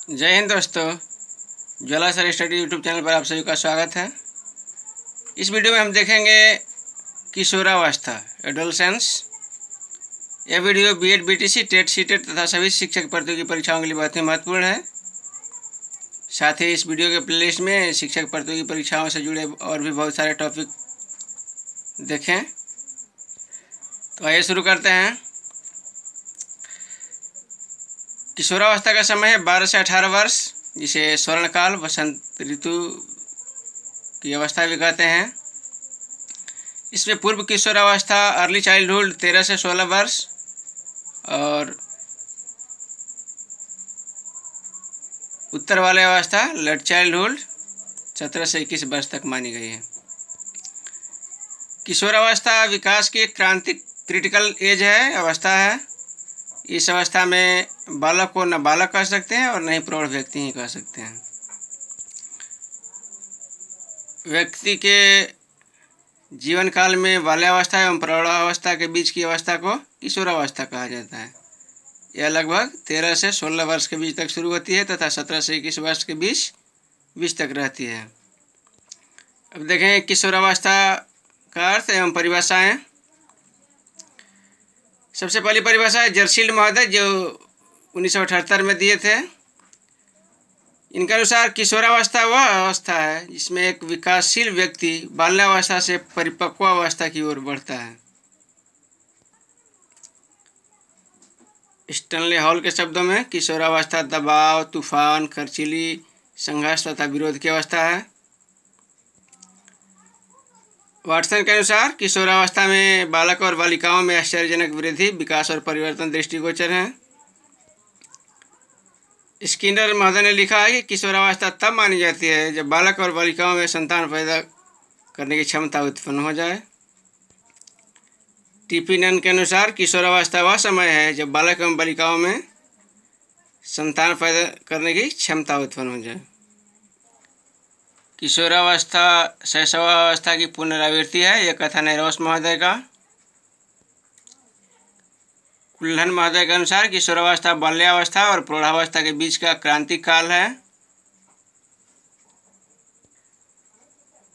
जय हिंद दोस्तों। ज्वाला sir study YouTube channel पर आप सभी का स्वागत है। इस वीडियो में हम देखेंगे किशोरावस्था एडोलसेंस। यह video BEd, BTC, TET, CTET तथा सभी शिक्षक प्रतियोगी परीक्षाओं के लिए बहुत ही महत्वपूर्ण है। साथ ही इस वीडियो के प्लेलिस्ट में शिक्षक प्रतियोगी परीक्षाओं से जुड़े और भी बहुत सारे टॉपिक देखें। तो आइए शुरू करते हैं। किशोरावस्था का समय है 12 से 18 वर्ष, जिसे स्वर्णकाल वसंत ऋतु की अवस्था भी कहते हैं। इसमें पूर्व किशोरावस्था अर्ली चाइल्डहुड 13 से 16 वर्ष और उत्तर वाले अवस्था लेट चाइल्डहुड 17 से 21 वर्ष तक मानी गई है। किशोरावस्था विकास की एक क्रिटिकल एज है, अवस्था है। इस अवस्था में बालक को न बालक कह सकते हैं और न ही प्रौढ़ व्यक्ति ही कह सकते हैं। व्यक्ति के जीवन काल में बाल्यावस्था एवं प्रौढ़ावस्था के बीच की अवस्था को किशोरावस्था कहा जाता है। यह लगभग 13 से 16 वर्ष के बीच तक शुरू होती है तथा 17 से 21 वर्ष के बीच तक रहती है। अब देखें किशोरावस्था का अर्थ एवं परिभाषाएं। सबसे पहली परिभाषा है जर्सील्ड महोदय, जो 1978 में दिए थे। इनके अनुसार किशोरावस्था वह अवस्था है जिसमें एक विकासशील व्यक्ति बाल्यावस्था से परिपक्व अवस्था की ओर बढ़ता है। स्टैनले हॉल के शब्दों में किशोरावस्था दबाव, तूफान, खर्चीली, संघर्ष तथा विरोध की अवस्था है। वाटसन के अनुसार किशोरावस्था में बालक और बालिकाओं में आश्चर्यजनक वृद्धि, विकास और परिवर्तन दृष्टिगोचर हैं। स्किनर महोदय ने लिखा है कि किशोरावस्था तब मानी जाती है जब बालक और बालिकाओं में संतान पैदा करने की क्षमता उत्पन्न हो जाए। टीपीनन के अनुसार किशोरावस्था वह समय है जब बालक एवं बालिकाओं में संतान पैदा करने की क्षमता उत्पन्न हो जाए। किशोरावस्था शैशवावस्था की पुनरावृत्ति है, यह कथन है रोस महोदय का। कुल्हन महोदय के अनुसार किशोरावस्था बाल्यावस्था और प्रौढ़ावस्था के बीच का क्रांतिक काल है।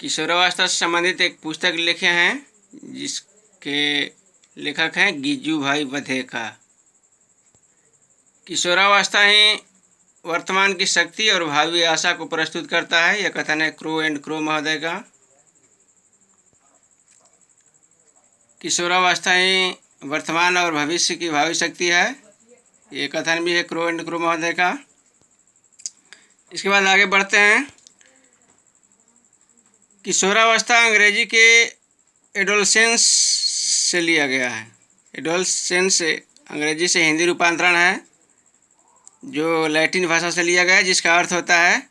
किशोरावस्था से संबंधित एक पुस्तक लिखे हैं जिसके लेखक हैं गिज्जू भाई बधेका। किशोरावस्था ही वर्तमान की शक्ति और भावी आशा को प्रस्तुत करता है, यह कथन है क्रो एंड क्रो महोदय का। किशोरावस्था ही वर्तमान और भविष्य की भावी शक्ति है, ये कथन भी है क्रो एंड क्रो महोदय का। इसके बाद आगे बढ़ते हैं। किशोरावस्था अंग्रेजी के एडोलसेंस से लिया गया है। एडोलसेंस अंग्रेजी से हिंदी रूपांतरण है जो लैटिन भाषा से लिया गया है, जिसका अर्थ होता है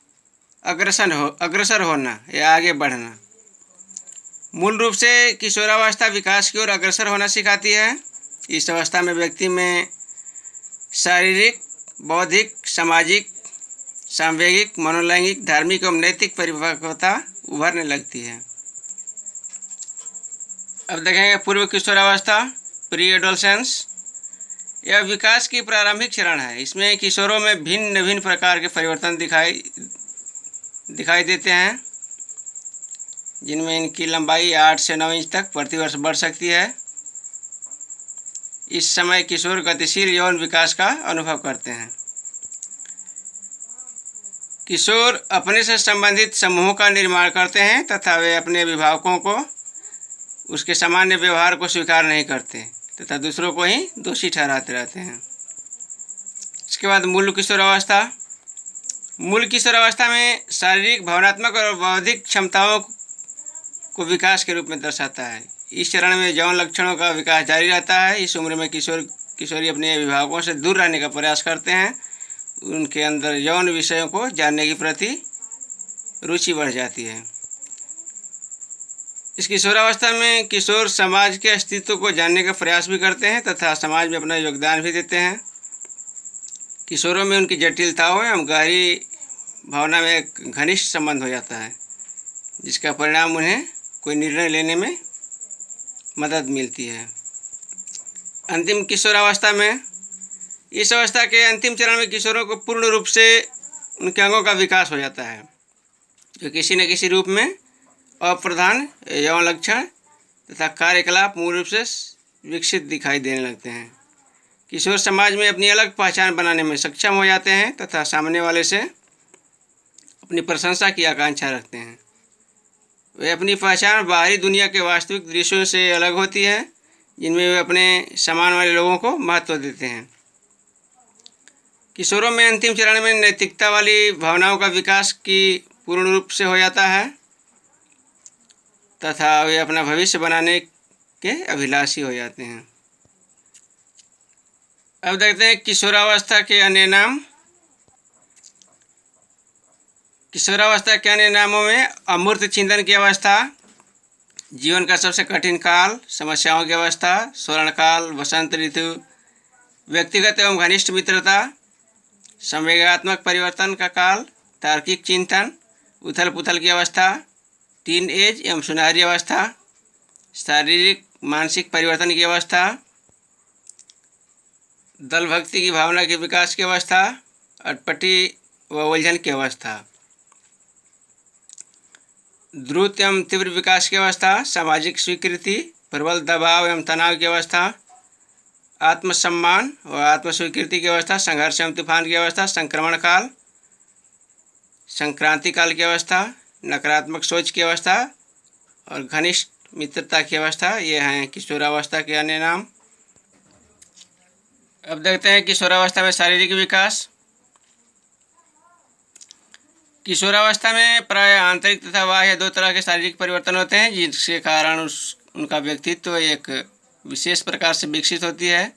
अग्रसर होना या आगे बढ़ना। मूल रूप से किशोरावस्था विकास की ओर अग्रसर होना सिखाती है। इस अवस्था में व्यक्ति में शारीरिक, बौद्धिक, सामाजिक, सांवेगिक, मनोलैंगिक, धार्मिक एवं नैतिक परिपक्वता उभरने लगती है। अब देखेंगे पूर्व किशोरावस्था, प्री एडोलसेंस। यह विकास की प्रारंभिक चरण है। इसमें किशोरों में भिन्न भिन्न प्रकार के परिवर्तन दिखाई देते हैं, जिनमें इनकी लंबाई 8 से 9 इंच तक प्रतिवर्ष बढ़ सकती है। इस समय किशोर गतिशील यौन विकास का अनुभव करते हैं। किशोर अपने से संबंधित समूहों का निर्माण करते हैं तथा वे अपने अभिभावकों को उसके सामान्य व्यवहार को स्वीकार नहीं करते तथा दूसरों को ही दोषी ठहराते रहते हैं। इसके बाद मूल किशोरावस्था। मूल किशोरावस्था में शारीरिक, भावनात्मक और बौद्धिक क्षमताओं को विकास के रूप में दर्शाता है। इस चरण में यौन लक्षणों का विकास जारी रहता है। इस उम्र में किशोरी अपने अभिभावकों से दूर रहने का प्रयास करते हैं। उनके अंदर यौन विषयों को जानने की प्रति रुचि बढ़ जाती है। इस किशोरावस्था में किशोर समाज के अस्तित्व को जानने का प्रयास भी करते हैं तथा समाज में अपना योगदान भी देते हैं। किशोरों में उनकी जटिलताओं एवं गहरी भावना में एक घनिष्ठ संबंध हो जाता है, जिसका परिणाम उन्हें कोई निर्णय लेने में मदद मिलती है। अंतिम किशोरावस्था में इस अवस्था के अंतिम चरण में किशोरों को पूर्ण रूप से उनके अंगों का विकास हो जाता है, जो किसी न किसी रूप में अप्रधान यौन लक्षण तथा कार्यकलाप मूल रूप से विकसित दिखाई देने लगते हैं। किशोर समाज में अपनी अलग पहचान बनाने में सक्षम हो जाते हैं तथा सामने वाले से अपनी प्रशंसा की आकांक्षा रखते हैं। वे अपनी पहचान बाहरी दुनिया के वास्तविक दृश्यों से अलग होती है, जिनमें वे अपने समान वाले लोगों को महत्व देते हैं। किशोरों में अंतिम चरण में नैतिकता वाली भावनाओं का विकास की पूर्ण रूप से हो जाता है तथा वे अपना भविष्य बनाने के अभिलाषी हो जाते हैं। अब देखते हैं किशोरावस्था के अन्य नाम। किशोरावस्था के अन्य नामों में अमूर्त चिंतन की अवस्था, जीवन का सबसे कठिन काल, समस्याओं की अवस्था, स्वर्णकाल, वसंत ऋतु, व्यक्तिगत एवं घनिष्ठ मित्रता, संवेगात्मक परिवर्तन का काल, तार्किक चिंतन, उथल पुथल की अवस्था, टीन एज एवं सुनहरी अवस्था, शारीरिक मानसिक परिवर्तन की अवस्था, दल भक्ति की भावना के विकास की अवस्था, अटपटी व उलझन की अवस्था, द्रुत एवं तीव्र विकास की अवस्था, सामाजिक स्वीकृति, प्रबल दबाव एवं तनाव की अवस्था, आत्मसम्मान व आत्मस्वीकृति की अवस्था, संघर्ष एवं तूफान की अवस्था, संक्रमण काल, संक्रांति काल की अवस्था, नकारात्मक सोच की अवस्था और घनिष्ठ मित्रता की अवस्था। ये हैं किशोरावस्था के अन्य नाम। अब देखते हैं किशोरावस्था में शारीरिक विकास। किशोरावस्था में प्राय आंतरिक तथा बाह्य दो तरह के शारीरिक परिवर्तन होते हैं, जिसके कारण उनका व्यक्तित्व एक विशेष प्रकार से विकसित होती है।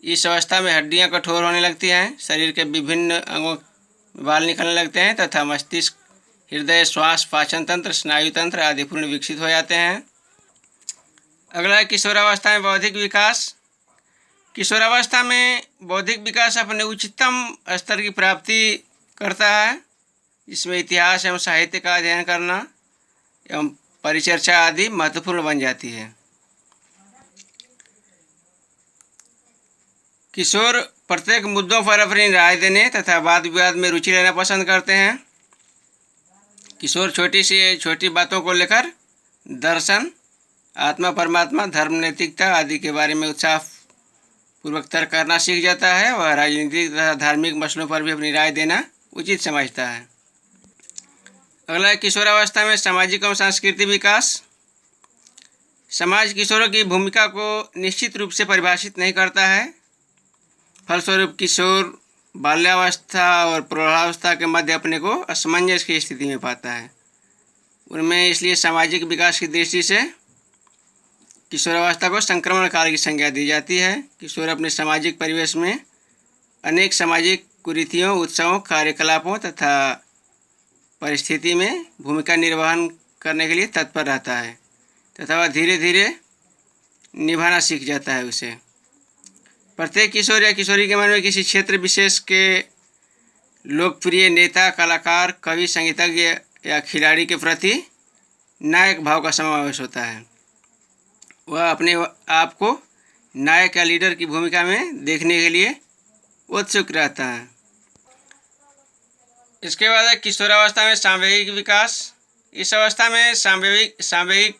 इस अवस्था में हड्डियां कठोर होने लगती हैं, शरीर के विभिन्न अंगों में बाल निकलने लगते हैं तथा मस्तिष्क, हृदय, श्वास, पाचन तंत्र, स्नायु तंत्र आदि पूर्ण विकसित हो जाते हैं। अगला है किशोरावस्था में बौद्धिक विकास। किशोरावस्था में बौद्धिक विकास अपने उच्चतम स्तर की प्राप्ति करता है, जिसमें इतिहास एवं साहित्य का अध्ययन करना एवं परिचर्चा आदि महत्वपूर्ण बन जाती है। किशोर प्रत्येक मुद्दों पर अपनी राय देने तथा वाद विवाद में रुचि लेना पसंद करते हैं। किशोर छोटी से छोटी बातों को लेकर दर्शन, आत्मा परमात्मा, धर्म, नैतिकता आदि के बारे में उत्साहपूर्वक तर्क करना सीख जाता है। वह राजनीतिक तथा धार्मिक मसलों पर भी अपनी राय देना उचित समझता है। अगला है किशोरावस्था में सामाजिक एवं सांस्कृतिक विकास। समाज किशोरों की भूमिका को निश्चित रूप से परिभाषित नहीं करता है। फलस्वरूप किशोर बाल्यावस्था और प्रौढ़ावस्था के मध्य अपने को असमंजस की स्थिति में पाता है। उनमें इसलिए सामाजिक विकास की दृष्टि से किशोरावस्था को संक्रमण काल की संज्ञा दी जाती है। किशोर अपने सामाजिक परिवेश में अनेक सामाजिक कुरीतियों, उत्सवों, कार्यकलापों तथा परिस्थिति में भूमिका निर्वहन करने के लिए तत्पर रहता है तथा वह धीरे धीरे निभाना सीख जाता है उसे। प्रत्येक किशोर या किशोरी के मन में किसी क्षेत्र विशेष के लोकप्रिय नेता, कलाकार, कवि, संगीतज्ञ या खिलाड़ी के प्रति नायक भाव का समावेश होता है। वह अपने आप को नायक या लीडर की भूमिका में देखने के लिए उत्सुक रहता है। इसके बाद है किशोरावस्था में सांवेगिक विकास। इस अवस्था में सांवेगिक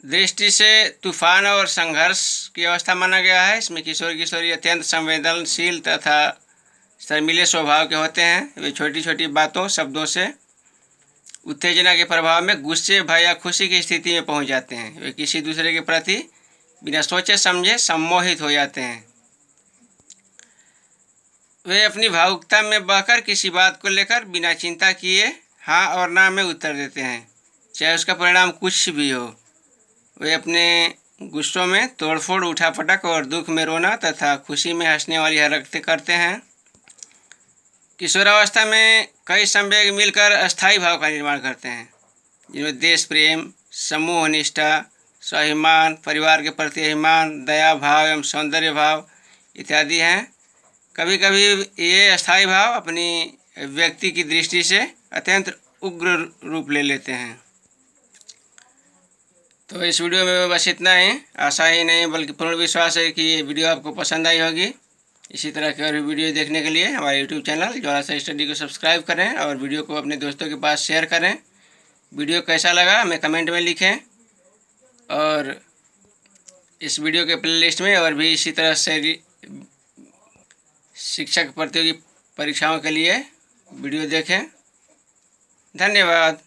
दृष्टि से तूफान और संघर्ष की अवस्था माना गया है। इसमें किशोर किशोरी अत्यंत संवेदनशील तथा शर्मीले स्वभाव के होते हैं। वे छोटी छोटी बातों, शब्दों से उत्तेजना के प्रभाव में गुस्से, भय या खुशी की स्थिति में पहुंच जाते हैं। वे किसी दूसरे के प्रति बिना सोचे समझे सम्मोहित हो जाते हैं। वे अपनी भावुकता में बहकर किसी बात को लेकर बिना चिंता किए हाँ और ना में उत्तर देते हैं, चाहे उसका परिणाम कुछ भी हो। वे अपने गुस्सों में तोड़फोड़, उठापटक और दुख में रोना तथा खुशी में हंसने वाली हरकतें करते हैं। किशोरावस्था में कई संवेग मिलकर अस्थायी भाव का निर्माण करते हैं, जिनमें देश प्रेम, समूह निष्ठा, स्वाभिमान, परिवार के प्रति अभिमान, दया भाव एवं सौंदर्य भाव इत्यादि हैं। कभी कभी ये अस्थायी भाव अपनी व्यक्ति की दृष्टि से अत्यंत उग्र रूप ले लेते हैं। तो इस वीडियो में बस इतना ही। आशा ही नहीं बल्कि पूर्ण विश्वास है कि ये वीडियो आपको पसंद आई होगी। इसी तरह के और भी वीडियो देखने के लिए हमारे यूट्यूब चैनल ज्वाला सर स्टडी को सब्सक्राइब करें और वीडियो को अपने दोस्तों के पास शेयर करें। वीडियो कैसा लगा हमें कमेंट में लिखें और इस वीडियो के प्लेलिस्ट में और भी इसी तरह से शिक्षक प्रतियोगी परीक्षाओं के लिए वीडियो देखें। धन्यवाद।